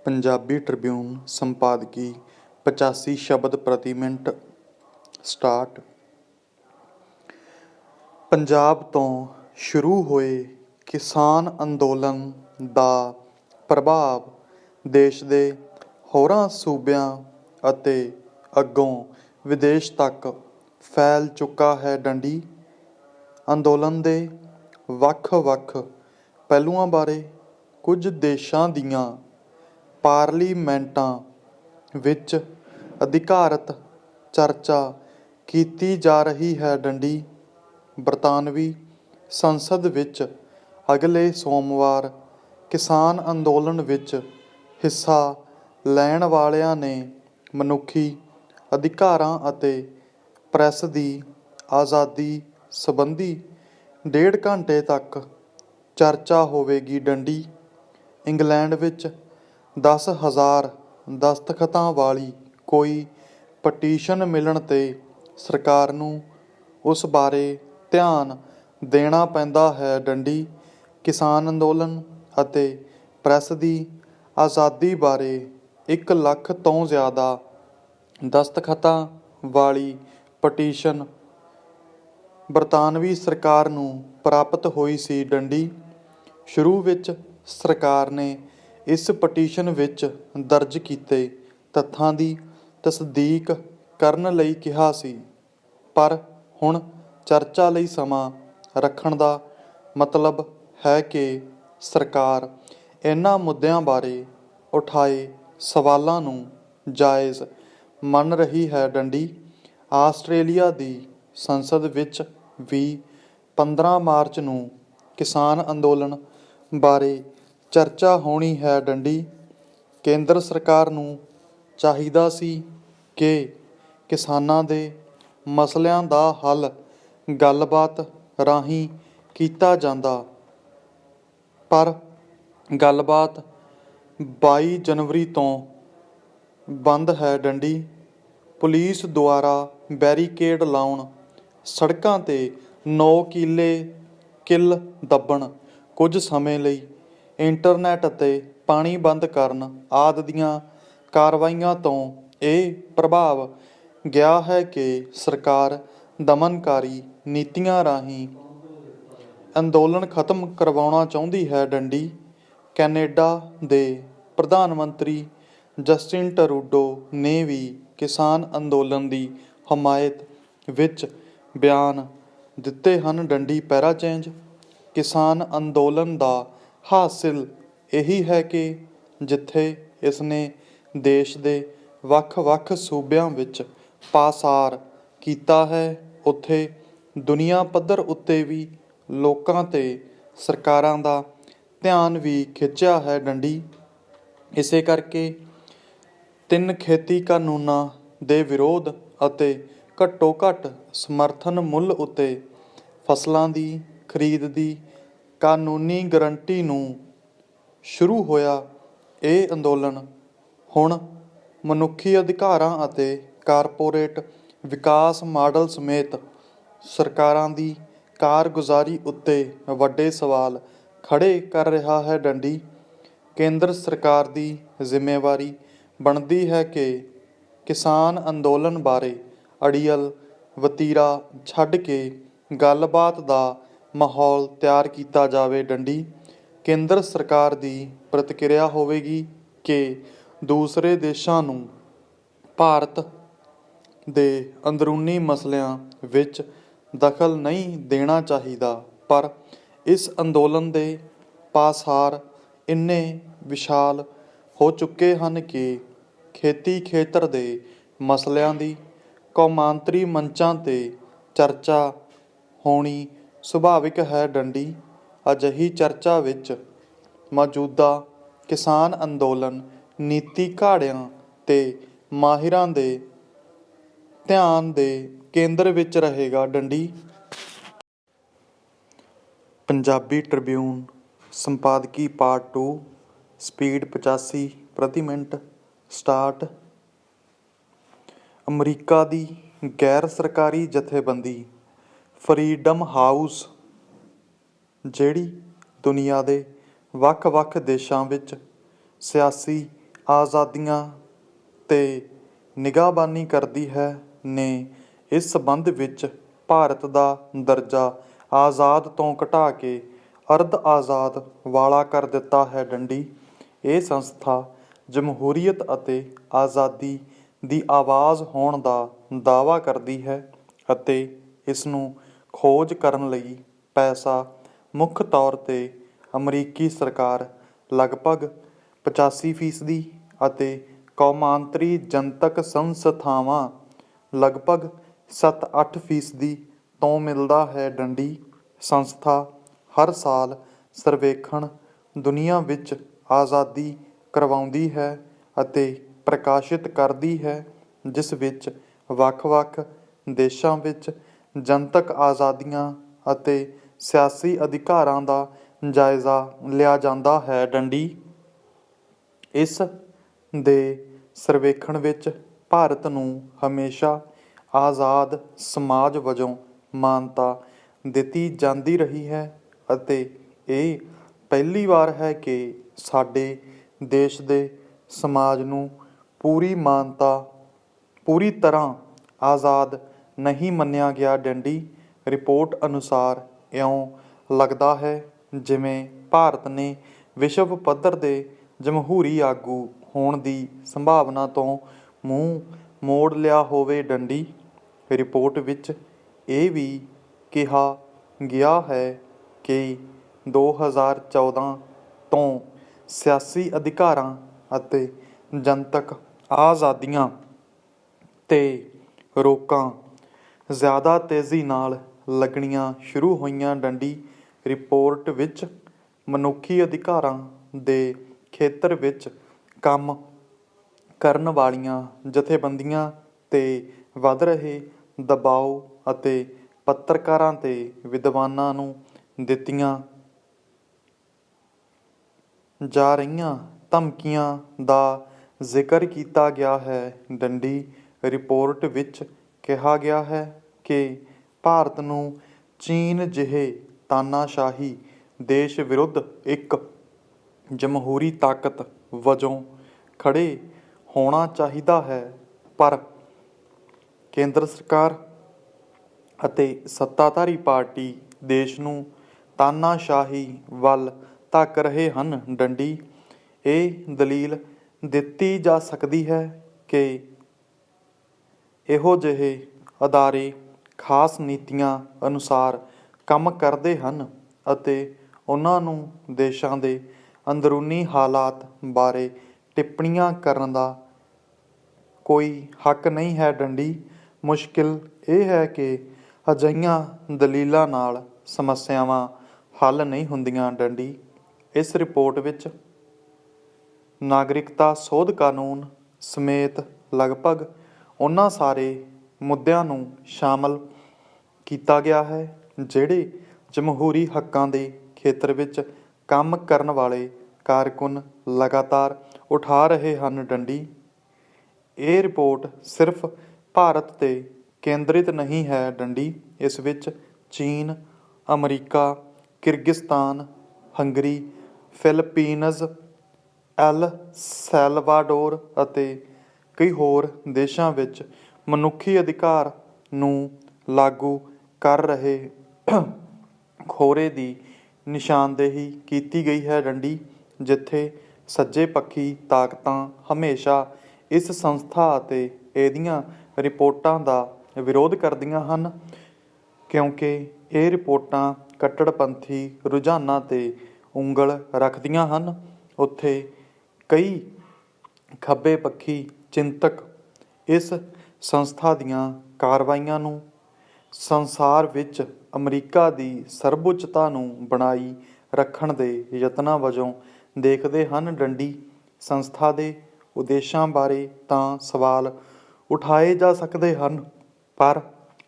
Punjabi Tribune ਸੰਪਾਦਕੀ 85 ਸ਼ਬਦ ਪ੍ਰਤੀ minute start. Punjab ਤੋਂ ਸ਼ੁਰੂ ਹੋਏ ਕਿਸਾਨ ਅੰਦੋਲਨ ਦਾ ਪ੍ਰਭਾਵ ਦੇਸ਼ ਦੇ ਹੋਰਾਂ ਸੂਬਿਆਂ ਅਤੇ ਅੱਗੋਂ ਵਿਦੇਸ਼ ਤੱਕ ਫੈਲ ਚੁੱਕਾ ਹੈ। ਡੰਡੀ ਅੰਦੋਲਨ ਦੇ ਵੱਖ-ਵੱਖ ਪਹਿਲੂਆਂ ਬਾਰੇ ਕੁਝ ਦੇਸ਼ਾਂ ਦੀਆਂ ਪਾਰਲੀਮੈਂਟਾਂ ਵਿੱਚ ਅਧਿਕਾਰਤ ਚਰਚਾ ਕੀਤੀ ਜਾ ਰਹੀ ਹੈ। ਡੰਡੀ ਬਰਤਾਨਵੀ ਸੰਸਦ ਵਿੱਚ ਅਗਲੇ ਸੋਮਵਾਰ ਕਿਸਾਨ ਅੰਦੋਲਨ ਵਿੱਚ ਹਿੱਸਾ ਲੈਣ ਵਾਲਿਆਂ ਨੇ ਮਨੁੱਖੀ ਅਧਿਕਾਰਾਂ ਅਤੇ ਪ੍ਰੈਸ ਦੀ ਆਜ਼ਾਦੀ ਸੰਬੰਧੀ 1.5 ਘੰਟੇ ਤੱਕ ਚਰਚਾ ਹੋਵੇਗੀ। ਡੰਡੀ ਇੰਗਲੈਂਡ ਵਿੱਚ 10,000 ਦਸਤਖਤਾਂ ਵਾਲੀ ਕੋਈ ਪਟੀਸ਼ਨ ਮਿਲਣ 'ਤੇ ਸਰਕਾਰ ਨੂੰ ਉਸ ਬਾਰੇ ਧਿਆਨ ਦੇਣਾ ਪੈਂਦਾ ਹੈ। ਡੰਡੀ ਕਿਸਾਨ ਅੰਦੋਲਨ ਅਤੇ ਪ੍ਰੈਸ ਦੀ ਆਜ਼ਾਦੀ ਬਾਰੇ 1 ਲੱਖ ਤੋਂ ਜ਼ਿਆਦਾ ਦਸਤਖਤਾਂ ਵਾਲੀ ਪਟੀਸ਼ਨ ਬਰਤਾਨਵੀ ਸਰਕਾਰ ਨੂੰ ਪ੍ਰਾਪਤ ਹੋਈ ਸੀ। ਡੰਡੀ ਸ਼ੁਰੂ ਵਿੱਚ ਸਰਕਾਰ ਨੇ ਇਸ ਪਟੀਸ਼ਨ ਵਿੱਚ ਦਰਜ ਕੀਤੇ ਤੱਥਾਂ ਦੀ ਤਸਦੀਕ ਕਰਨ ਲਈ ਕਿਹਾ ਸੀ, ਪਰ ਹੁਣ ਚਰਚਾ ਲਈ ਸਮਾਂ ਰੱਖਣ ਦਾ ਮਤਲਬ ਹੈ ਕਿ ਸਰਕਾਰ ਇਹਨਾਂ ਮੁੱਦਿਆਂ ਬਾਰੇ ਉਠਾਏ ਸਵਾਲਾਂ ਨੂੰ ਜਾਇਜ਼ ਮੰਨ ਰਹੀ ਹੈ। ਡੰਡੀ ਆਸਟ੍ਰੇਲੀਆ ਦੀ ਸੰਸਦ ਵਿੱਚ ਵੀ 15 ਮਾਰਚ ਨੂੰ ਕਿਸਾਨ ਅੰਦੋਲਨ ਬਾਰੇ ਚਰਚਾ ਹੋਣੀ ਹੈ। ਡੰਡੀ ਕੇਂਦਰ ਸਰਕਾਰ ਨੂੰ ਚਾਹੀਦਾ ਸੀ ਕਿ ਕਿਸਾਨਾਂ ਦੇ ਮਸਲਿਆਂ ਦਾ ਹੱਲ ਗੱਲਬਾਤ ਰਾਹੀਂ ਕੀਤਾ ਜਾਂਦਾ, ਪਰ ਗੱਲਬਾਤ 22 ਜਨਵਰੀ ਤੋਂ ਬੰਦ ਹੈ। ਡੰਡੀ ਪੁਲਿਸ ਦੁਆਰਾ ਬੈਰੀਕੇਡ ਲਾਉਣ, ਸੜਕਾਂ 'ਤੇ 9 ਕਿੱਲ ਦੱਬਣ, ਕੁਝ ਸਮੇਂ ਲਈ ਇੰਟਰਨੈੱਟ ਅਤੇ ਪਾਣੀ ਬੰਦ ਕਰਨ ਆਦਿ ਦੀਆਂ ਕਾਰਵਾਈਆਂ ਤੋਂ ਇਹ ਪ੍ਰਭਾਵ ਗਿਆ ਹੈ ਕਿ ਸਰਕਾਰ ਦਮਨਕਾਰੀ ਨੀਤੀਆਂ ਰਾਹੀਂ ਅੰਦੋਲਨ ਖਤਮ ਕਰਵਾਉਣਾ ਚਾਹੁੰਦੀ ਹੈ। ਡੰਡੀ ਕੈਨੇਡਾ ਦੇ ਪ੍ਰਧਾਨ ਮੰਤਰੀ ਜਸਟਿਨ ਟਰੂਡੋ ਨੇ ਵੀ ਕਿਸਾਨ ਅੰਦੋਲਨ ਦੀ ਹਮਾਇਤ ਵਿੱਚ ਬਿਆਨ ਦਿੱਤੇ ਹਨ। ਡੰਡੀ ਪੈਰਾਚੇਂਜ ਕਿਸਾਨ ਅੰਦੋਲਨ ਦਾ ਹਾਸਿਲ ਇਹੀ ਹੈ ਕਿ ਜਿੱਥੇ ਇਸਨੇ ਦੇਸ਼ ਦੇ ਵੱਖ-ਵੱਖ ਸੂਬਿਆਂ ਵਿੱਚ ਪਾਸਾਰ ਕੀਤਾ ਹੈ, ਉੱਥੇ ਦੁਨੀਆ ਪੱਧਰ ਉੱਤੇ ਵੀ ਲੋਕਾਂ ਤੇ ਸਰਕਾਰਾਂ ਦਾ ਧਿਆਨ ਵੀ ਖਿੱਚਿਆ ਹੈ। ਡੰਡੀ ਇਸੇ ਕਰਕੇ 3 ਖੇਤੀ ਕਾਨੂੰਨਾਂ ਦੇ ਵਿਰੋਧ ਅਤੇ ਘੱਟੋ-ਘੱਟ ਸਮਰਥਨ ਮੁੱਲ ਉੱਤੇ ਫਸਲਾਂ ਦੀ ਖਰੀਦ ਦੀ ਕਾਨੂੰਨੀ ਗਰੰਟੀ ਨੂੰ ਸ਼ੁਰੂ ਹੋਇਆ ਇਹ ਅੰਦੋਲਨ ਹੁਣ ਮਨੁੱਖੀ ਅਧਿਕਾਰਾਂ ਅਤੇ ਕਾਰਪੋਰੇਟ ਵਿਕਾਸ ਮਾਡਲ ਸਮੇਤ ਸਰਕਾਰਾਂ ਦੀ ਕਾਰਗੁਜ਼ਾਰੀ ਉੱਤੇ ਵੱਡੇ ਸਵਾਲ ਖੜ੍ਹੇ ਕਰ ਰਿਹਾ ਹੈ। ਡੰਡੀ ਕੇਂਦਰ ਸਰਕਾਰ ਦੀ ਜ਼ਿੰਮੇਵਾਰੀ ਬਣਦੀ ਹੈ ਕਿ ਕਿਸਾਨ ਅੰਦੋਲਨ ਬਾਰੇ ਅੜੀਅਲ ਵਤੀਰਾ ਛੱਡ ਕੇ ਗੱਲਬਾਤ ਦਾ ਮਾਹੌਲ ਤਿਆਰ ਕੀਤਾ ਜਾਵੇ। ਡੰਡੀ ਕੇਂਦਰ ਸਰਕਾਰ ਦੀ ਪ੍ਰਤੀਕਿਰਿਆ ਹੋਵੇਗੀ ਕਿ ਦੂਸਰੇ ਦੇਸ਼ਾਂ ਨੂੰ ਭਾਰਤ ਦੇ ਅੰਦਰੂਨੀ ਮਸਲਿਆਂ ਵਿੱਚ ਦਖਲ ਨਹੀਂ ਦੇਣਾ ਚਾਹੀਦਾ, ਪਰ ਇਸ ਅੰਦੋਲਨ ਦੇ ਪਾਸਾਰ ਇੰਨੇ ਵਿਸ਼ਾਲ ਹੋ ਚੁੱਕੇ ਹਨ ਕਿ ਖੇਤੀ ਖੇਤਰ ਦੇ ਮਸਲਿਆਂ ਦੀ ਕੌਮਾਂਤਰੀ ਮੰਚਾਂ 'ਤੇ ਚਰਚਾ ਹੋਣੀ ਸੁਭਾਵਿਕ ਹੈ। ਡੰਡੀ ਅਜਿਹੀ ਚਰਚਾ ਵਿੱਚ ਮੌਜੂਦਾ ਕਿਸਾਨ ਅੰਦੋਲਨ ਨੀਤੀ ਘਾੜਿਆਂ ਤੇ ਮਾਹਿਰਾਂ ਦੇ ਧਿਆਨ ਦੇ ਕੇਂਦਰ ਵਿੱਚ ਰਹੇਗਾ। ਡੰਡੀ ਪੰਜਾਬੀ ਟ੍ਰਿਬਿਊਨ ਸੰਪਾਦਕੀ ਪਾਰਟ 2 ਸਪੀਡ 85 ਪ੍ਰਤੀ ਮਿੰਟ ਸਟਾਰਟ। ਅਮਰੀਕਾ ਦੀ ਗੈਰ ਸਰਕਾਰੀ ਜਥੇਬੰਦੀ ਫਰੀਡਮ ਹਾਊਸ, ਜਿਹੜੀ ਦੁਨੀਆ ਦੇ ਵੱਖ-ਵੱਖ ਦੇਸ਼ਾਂ ਵਿੱਚ ਸਿਆਸੀ ਆਜ਼ਾਦੀਆਂ 'ਤੇ ਨਿਗਾਹਬਾਨੀ ਕਰਦੀ ਹੈ ਨੇ ਇਸ ਸੰਬੰਧ ਵਿੱਚ ਭਾਰਤ ਦਾ ਦਰਜਾ ਆਜ਼ਾਦ ਤੋਂ ਘਟਾ ਕੇ ਅਰਧ ਆਜ਼ਾਦ ਵਾਲਾ ਕਰ ਦਿੱਤਾ ਹੈ। ਡੰਡੀ ਇਹ ਸੰਸਥਾ ਜਮਹੂਰੀਅਤ ਅਤੇ ਆਜ਼ਾਦੀ ਦੀ ਆਵਾਜ਼ ਹੋਣ ਦਾ ਦਾਅਵਾ ਕਰਦੀ ਹੈ ਅਤੇ ਇਸ ਨੂੰ ਖੋਜ ਕਰਨ ਲਈ ਪੈਸਾ ਮੁੱਖ ਤੌਰ 'ਤੇ ਅਮਰੀਕੀ ਸਰਕਾਰ ਲਗਭਗ 85% ਅਤੇ ਕੌਮਾਂਤਰੀ ਜਨਤਕ ਸੰਸਥਾਵਾਂ ਲਗਭਗ 7-8% ਤੋਂ ਮਿਲਦਾ ਹੈ। ਡੰਡੀ ਸੰਸਥਾ ਹਰ ਸਾਲ ਸਰਵੇਖਣ ਦੁਨੀਆ ਵਿੱਚ ਆਜ਼ਾਦੀ ਕਰਵਾਉਂਦੀ ਹੈ ਅਤੇ ਪ੍ਰਕਾਸ਼ਿਤ ਕਰਦੀ ਹੈ ਜਿਸ ਵਿੱਚ ਵੱਖ-ਵੱਖ ਦੇਸ਼ਾਂ ਵਿੱਚ ਜਨਤਕ ਆਜ਼ਾਦੀਆਂ ਅਤੇ ਸਿਆਸੀ ਅਧਿਕਾਰਾਂ ਦਾ ਜਾਇਜ਼ਾ ਲਿਆ ਜਾਂਦਾ ਹੈ। ਡੰਡੀ ਇਸ ਦੇ ਸਰਵੇਖਣ ਵਿੱਚ ਭਾਰਤ ਨੂੰ ਹਮੇਸ਼ਾ ਆਜ਼ਾਦ ਸਮਾਜ ਵਜੋਂ ਮਾਨਤਾ ਦਿੱਤੀ ਜਾਂਦੀ ਰਹੀ ਹੈ ਅਤੇ ਇਹ ਪਹਿਲੀ ਵਾਰ ਹੈ ਕਿ ਸਾਡੇ ਦੇਸ਼ ਦੇ ਸਮਾਜ ਨੂੰ ਪੂਰੀ ਤਰ੍ਹਾਂ ਆਜ਼ਾਦ ਨਹੀਂ ਮੰਨਿਆ ਗਿਆ। ਡੰਡੀ ਰਿਪੋਰਟ ਅਨੁਸਾਰ ਇਉਂ ਲੱਗਦਾ ਹੈ ਜਿਵੇਂ ਭਾਰਤ ਨੇ ਵਿਸ਼ਵ ਪੱਧਰ ਦੇ ਜਮਹੂਰੀ ਆਗੂ ਹੋਣ ਦੀ ਸੰਭਾਵਨਾ ਤੋਂ ਮੂੰਹ ਮੋੜ ਲਿਆ ਹੋਵੇ। ਡੰਡੀ ਰਿਪੋਰਟ ਵਿੱਚ ਇਹ ਵੀ ਕਿਹਾ ਗਿਆ ਹੈ ਕਿ 2014 ਤੋਂ ਸਿਆਸੀ ਅਧਿਕਾਰਾਂ ਅਤੇ ਜਨਤਕ ਆਜ਼ਾਦੀਆਂ 'ਤੇ ਰੋਕਾਂ ਜ਼ਿਆਦਾ ਤੇਜ਼ੀ ਨਾਲ ਲੱਗਣੀਆਂ ਸ਼ੁਰੂ ਹੋਈਆਂ। ਡੰਡੀ ਰਿਪੋਰਟ ਵਿੱਚ ਮਨੁੱਖੀ ਅਧਿਕਾਰਾਂ ਦੇ ਖੇਤਰ ਵਿੱਚ ਕੰਮ ਕਰਨ ਵਾਲੀਆਂ ਜਥੇਬੰਦੀਆਂ 'ਤੇ ਵੱਧ ਰਹੇ ਦਬਾਓ ਅਤੇ ਪੱਤਰਕਾਰਾਂ ਤੇ ਵਿਦਵਾਨਾਂ ਨੂੰ ਦਿੱਤੀਆਂ ਜਾ ਰਹੀਆਂ ਧਮਕੀਆਂ ਦਾ ਜ਼ਿਕਰ ਕੀਤਾ ਗਿਆ ਹੈ। ਡੰਡੀ ਰਿਪੋਰਟ ਵਿੱਚ ਕਿਹਾ ਗਿਆ ਹੈ ਕਿ ਭਾਰਤ ਨੂੰ ਚੀਨ ਜਿਹੇ ਤਾਨਾਸ਼ਾਹੀ ਦੇਸ਼ ਵਿਰੁੱਧ ਇੱਕ ਜਮਹੂਰੀ ਤਾਕਤ ਵਜੋਂ ਖੜ੍ਹੇ ਹੋਣਾ ਚਾਹੀਦਾ ਹੈ ਪਰ ਕੇਂਦਰ ਸਰਕਾਰ ਅਤੇ ਸੱਤਾਧਾਰੀ ਪਾਰਟੀ ਦੇਸ਼ ਨੂੰ ਤਾਨਾਸ਼ਾਹੀ ਵੱਲ ਧੱਕ ਰਹੇ ਹਨ। ਡੰਡੀ ਇਹ ਦਲੀਲ ਦਿੱਤੀ ਜਾ ਸਕਦੀ ਹੈ ਕਿ ਇਹੋ ਜਿਹੇ ਅਦਾਰੇ ਖਾਸ ਨੀਤੀਆਂ ਅਨੁਸਾਰ ਕੰਮ ਕਰਦੇ ਹਨ ਅਤੇ ਉਨ੍ਹਾਂ ਨੂੰ ਦੇਸ਼ਾਂ ਦੇ ਅੰਦਰੂਨੀ ਹਾਲਾਤ ਬਾਰੇ ਟਿੱਪਣੀਆਂ ਕਰਨ ਦਾ ਕੋਈ ਹੱਕ ਨਹੀਂ ਹੈ। ਡੰਡੀ ਮੁਸ਼ਕਿਲ ਇਹ ਹੈ ਕਿ ਅਜਿਹੀਆਂ ਦਲੀਲਾਂ ਨਾਲ ਸਮੱਸਿਆਵਾਂ ਹੱਲ ਨਹੀਂ ਹੁੰਦੀਆਂ। ਡੰਡੀ ਇਸ ਰਿਪੋਰਟ ਵਿੱਚ ਨਾਗਰਿਕਤਾ ਸੋਧ ਕਾਨੂੰਨ ਸਮੇਤ ਲਗਭਗ ਉਹਨਾਂ ਸਾਰੇ ਮੁੱਦਿਆਂ ਨੂੰ ਸ਼ਾਮਲ ਕੀਤਾ ਗਿਆ ਹੈ ਜਿਹੜੇ ਜਮਹੂਰੀ ਹੱਕਾਂ ਦੇ ਖੇਤਰ ਵਿੱਚ ਕੰਮ ਕਰਨ ਵਾਲੇ ਕਾਰਕੁਨ ਲਗਾਤਾਰ ਉਠਾ ਰਹੇ ਹਨ। ਡੰਡੀ ਇਹ ਰਿਪੋਰਟ ਸਿਰਫ ਭਾਰਤ 'ਤੇ ਕੇਂਦਰਿਤ ਨਹੀਂ ਹੈ। ਡੰਡੀ ਇਸ ਵਿੱਚ ਚੀਨ, ਅਮਰੀਕਾ, Kyrgyzstan, Hungary, Philippines, El Salvador ਕਈ ਹੋਰ ਦੇਸ਼ਾਂ ਵਿੱਚ ਮਨੁੱਖੀ ਅਧਿਕਾਰ ਨੂੰ ਲਾਗੂ ਕਰ ਰਹੇ ਖੋਰੇ ਦੀ ਨਿਸ਼ਾਨਦੇਹੀ ਕੀਤੀ ਗਈ ਹੈ। ਡੰਡੀ ਜਿੱਥੇ ਸੱਜੇ ਪੱਖੀ ਤਾਕਤਾਂ ਹਮੇਸ਼ਾ ਇਸ ਸੰਸਥਾ ਅਤੇ ਇਹਦੀਆਂ ਰਿਪੋਰਟਾਂ ਦਾ ਵਿਰੋਧ ਕਰਦੀਆਂ ਹਨ ਕਿਉਂਕਿ ਇਹ ਰਿਪੋਰਟਾਂ ਕੱਟੜਪੰਥੀ ਰੁਝਾਨਾਂ 'ਤੇ ਉਂਗਲ ਰੱਖਦੀਆਂ ਹਨ, ਉੱਥੇ ਕਈ ਖੱਬੇ ਪੱਖੀ ਚਿੰਤਕ ਇਸ ਸੰਸਥਾ ਦੀਆਂ ਕਾਰਵਾਈਆਂ ਨੂੰ ਸੰਸਾਰ ਵਿੱਚ ਅਮਰੀਕਾ ਦੀ ਸਰਵਉੱਚਤਾ ਨੂੰ ਬਣਾਈ ਰੱਖਣ ਦੇ ਯਤਨਾਂ ਵਜੋਂ ਦੇਖਦੇ ਹਨ। ਡੰਡੀ ਸੰਸਥਾ ਦੇ ਉਦੇਸ਼ਾਂ ਬਾਰੇ ਤਾਂ ਸਵਾਲ ਉਠਾਏ ਜਾ ਸਕਦੇ ਹਨ ਪਰ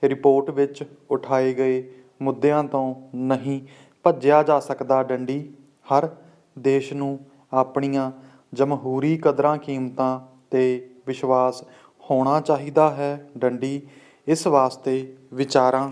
ਰਿਪੋਰਟ ਵਿੱਚ ਉਠਾਏ ਗਏ ਮੁੱਦਿਆਂ ਤੋਂ ਨਹੀਂ ਭੱਜਿਆ ਜਾ ਸਕਦਾ। ਡੰਡੀ ਹਰ ਦੇਸ਼ ਨੂੰ ਆਪਣੀਆਂ ਜਮਹੂਰੀ ਕਦਰਾਂ ਕੀਮਤਾਂ 'ਤੇ ਵਿਸ਼ਵਾਸ ਹੋਣਾ ਚਾਹੀਦਾ ਹੈ। ਡੰਡੀ ਇਸ ਵਾਸਤੇ ਵਿਚਾਰਾਂ